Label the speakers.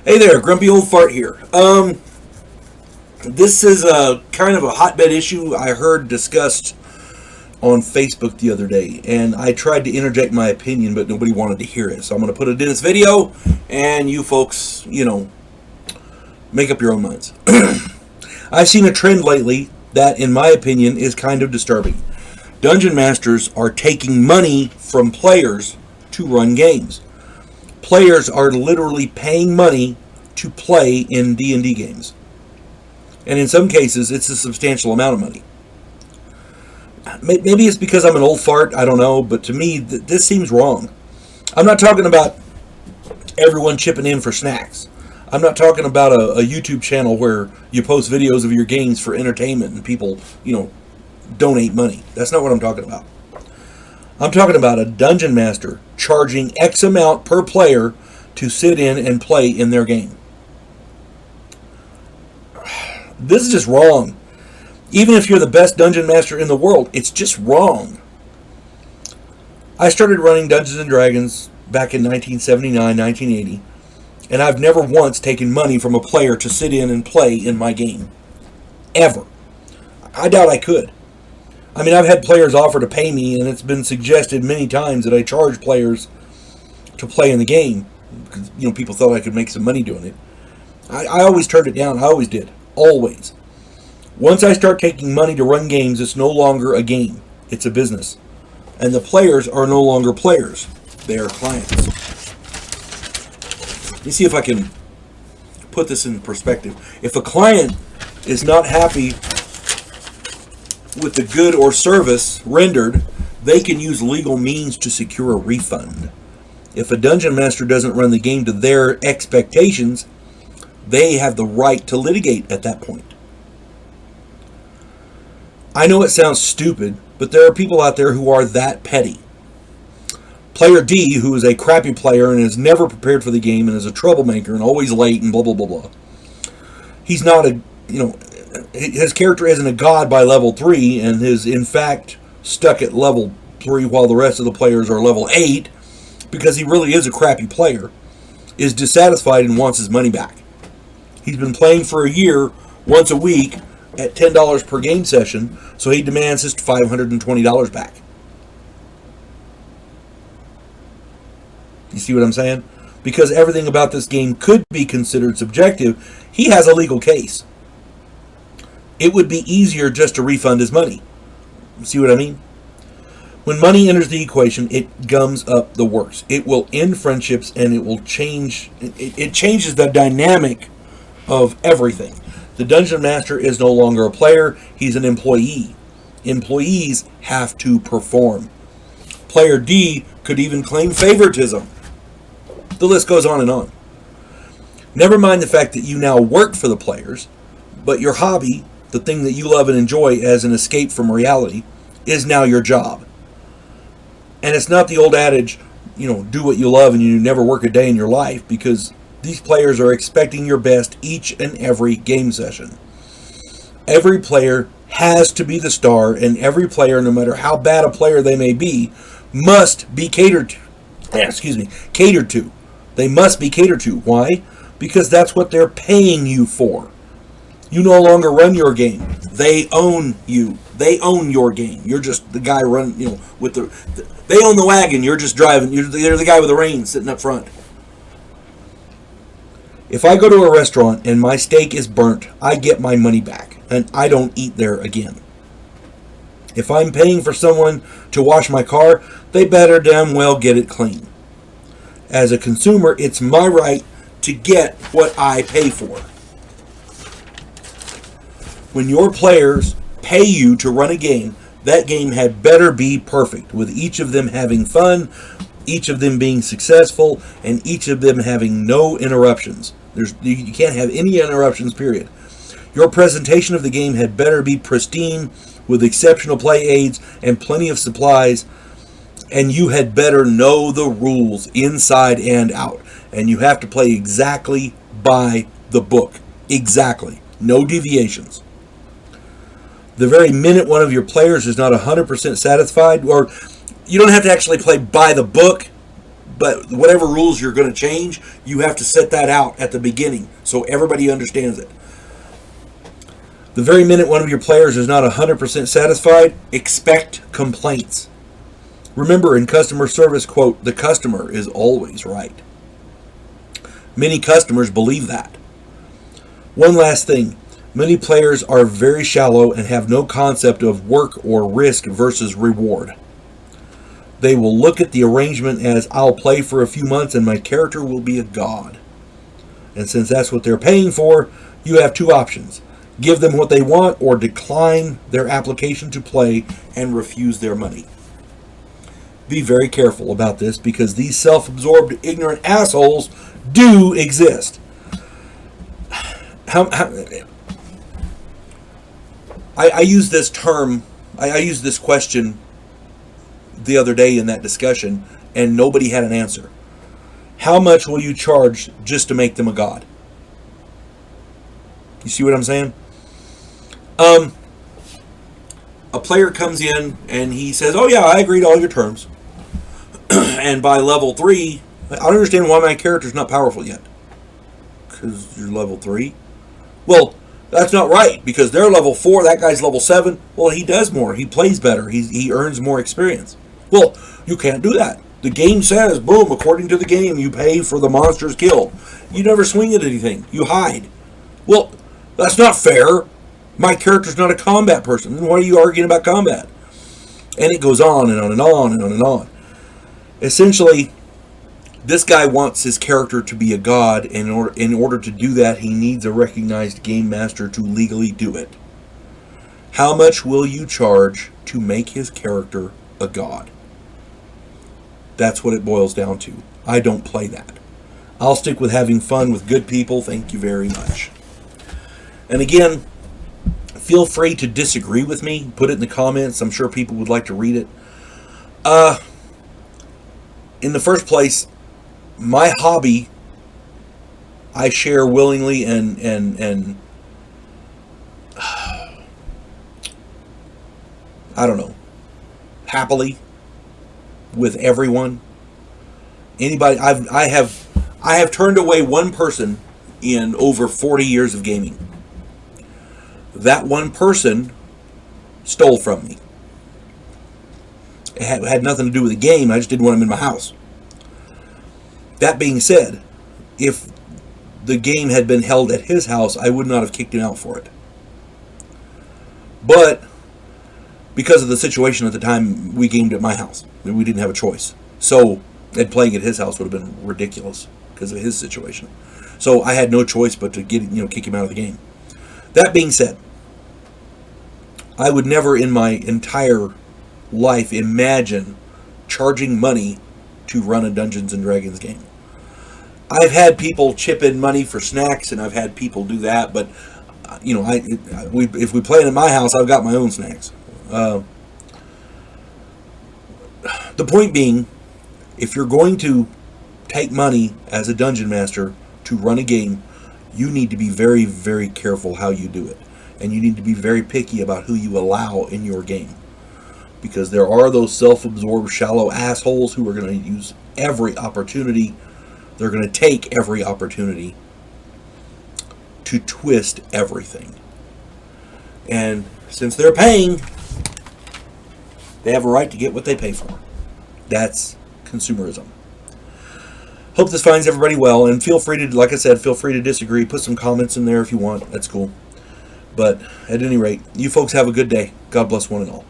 Speaker 1: Hey there, Grumpy Old Fart here. This is a kind of a hotbed issue I heard discussed on Facebook the other day, and I tried to interject my opinion, but nobody wanted to hear it. So I'm going to put it in this video, and you folks, make up your own minds. I've seen a trend lately that, in my opinion, is kind of disturbing. Dungeon masters are taking money from players to run games. Players are literally paying money to play in D&D games. And in some cases, it's a substantial amount of money. Maybe it's because I'm an old fart, I don't know, but to me, this seems wrong. I'm not talking about everyone chipping in for snacks. I'm not talking about a YouTube channel where you post videos of your games for entertainment and people, donate money. That's not what I'm talking about. I'm talking about a dungeon master charging X amount per player to sit in and play in their game. This is just wrong. Even if you're the best dungeon master in the world, it's just wrong. I started running Dungeons and Dragons back in 1979, 1980, and I've never once taken money from a player to sit in and play in my game. Ever. I doubt I could. I mean, I've had players offer to pay me, and it's been suggested many times that I charge players to play in the game because, people thought I could make some money doing it. I always turned it down. I always did. Always. Once I start taking money to run games, it's no longer a game. It's a business. And the players are no longer players. They are clients. Let me see if I can put this in perspective. If a client is not happy with the good or service rendered, they can use legal means to secure a refund. If a dungeon master doesn't run the game to their expectations, they have the right to litigate at that point. I know it sounds stupid, but there are people out there who are that petty. Player D, who is a crappy player and is never prepared for the game and is a troublemaker and always late and blah, blah, blah, blah. He's not his character isn't a god by level 3 and is in fact stuck at level 3 while the rest of the players are level 8 because he really is a crappy player, is dissatisfied and wants his money back. He's been playing for a year, once a week, at $10 per game session, so he demands his $520 back. You see what I'm saying? Because everything about this game could be considered subjective, he has a legal case. It would be easier just to refund his money. See what I mean? When money enters the equation, it gums up the works. It will end friendships and it will change. It changes the dynamic of everything. The dungeon master is no longer a player. He's an employee. Employees have to perform. Player D could even claim favoritism. The list goes on and on. Never mind the fact that you now work for the players, but your hobby, the thing that you love and enjoy as an escape from reality, is now your job. And it's not the old adage, do what you love and you never work a day in your life, because these players are expecting your best each and every game session. Every player has to be the star, and every player, no matter how bad a player they may be, must be catered to. Catered to. They must be catered to. Why? Because that's what they're paying you for. You no longer run your game. They own you. They own your game. You're just the guy with they own the wagon. You're just driving. They're the guy with the reins sitting up front. If I go to a restaurant and my steak is burnt, I get my money back and I don't eat there again. If I'm paying for someone to wash my car, they better damn well get it clean. As a consumer, it's my right to get what I pay for. When your players pay you to run a game, that game had better be perfect, with each of them having fun, each of them being successful, and each of them having no interruptions. You can't have any interruptions, period. Your presentation of the game had better be pristine, with exceptional play aids and plenty of supplies, and you had better know the rules inside and out. And you have to play exactly by the book. Exactly. No deviations. The very minute one of your players is not 100% satisfied, or you don't have to actually play by the book, But whatever rules you're going to change, you have to set that out at the beginning so everybody understands it. The very minute one of your players is not 100% satisfied, expect complaints. Remember, in customer service, quote, the customer is always right. Many customers believe that. One last thing. Many players are very shallow and have no concept of work or risk versus reward. They will look at the arrangement as, I'll play for a few months and my character will be a god. And since that's what they're paying for, you have two options. Give them what they want or decline their application to play and refuse their money. Be very careful about this because these self-absorbed, ignorant assholes do exist. I use this term, I used this question the other day in that discussion, and nobody had an answer. How much will you charge just to make them a god? You see what I'm saying? A player comes in and he says, oh yeah, I agree to all your terms. And by level 3, I don't understand why my character's not powerful yet. Because you're level 3? Well, that's not right, because they're level 4, that guy's level 7. Well, he does more, he plays better, he earns more experience. Well, you can't do that. The game says, boom, according to the game, you pay for the monsters killed. You never swing at anything, you hide. Well, that's not fair. My character's not a combat person. Then why are you arguing about combat? And it goes on and on and on and on and on. Essentially, this guy wants his character to be a god, and in order to do that, he needs a recognized game master to legally do it. How much will you charge to make his character a god? That's what it boils down to. I don't play that. I'll stick with having fun with good people. Thank you very much. And again, feel free to disagree with me. Put it in the comments. I'm sure people would like to read it. In the first place, my hobby, I share willingly and I don't know, happily with everyone. Anybody, I have turned away one person in over 40 years of gaming. That one person stole from me. It had nothing to do with the game. I just didn't want him in my house. That being said, if the game had been held at his house, I would not have kicked him out for it. But because of the situation at the time, we gamed at my house. We didn't have a choice. So, and playing at his house would have been ridiculous because of his situation. So I had no choice but to kick him out of the game. That being said, I would never in my entire life imagine charging money to run a Dungeons and Dragons game. I've had people chip in money for snacks, and I've had people do that, but if we play it in my house, I've got my own snacks. The point being, if you're going to take money as a dungeon master to run a game, you need to be very, very careful how you do it. And you need to be very picky about who you allow in your game. Because there are those self-absorbed, shallow assholes who are going to use every opportunity. They're going to take every opportunity to twist everything. And since they're paying, they have a right to get what they pay for. That's consumerism. Hope this finds everybody well, and feel free to, like I said, feel free to disagree. Put some comments in there if you want. That's cool. But at any rate, you folks have a good day. God bless one and all.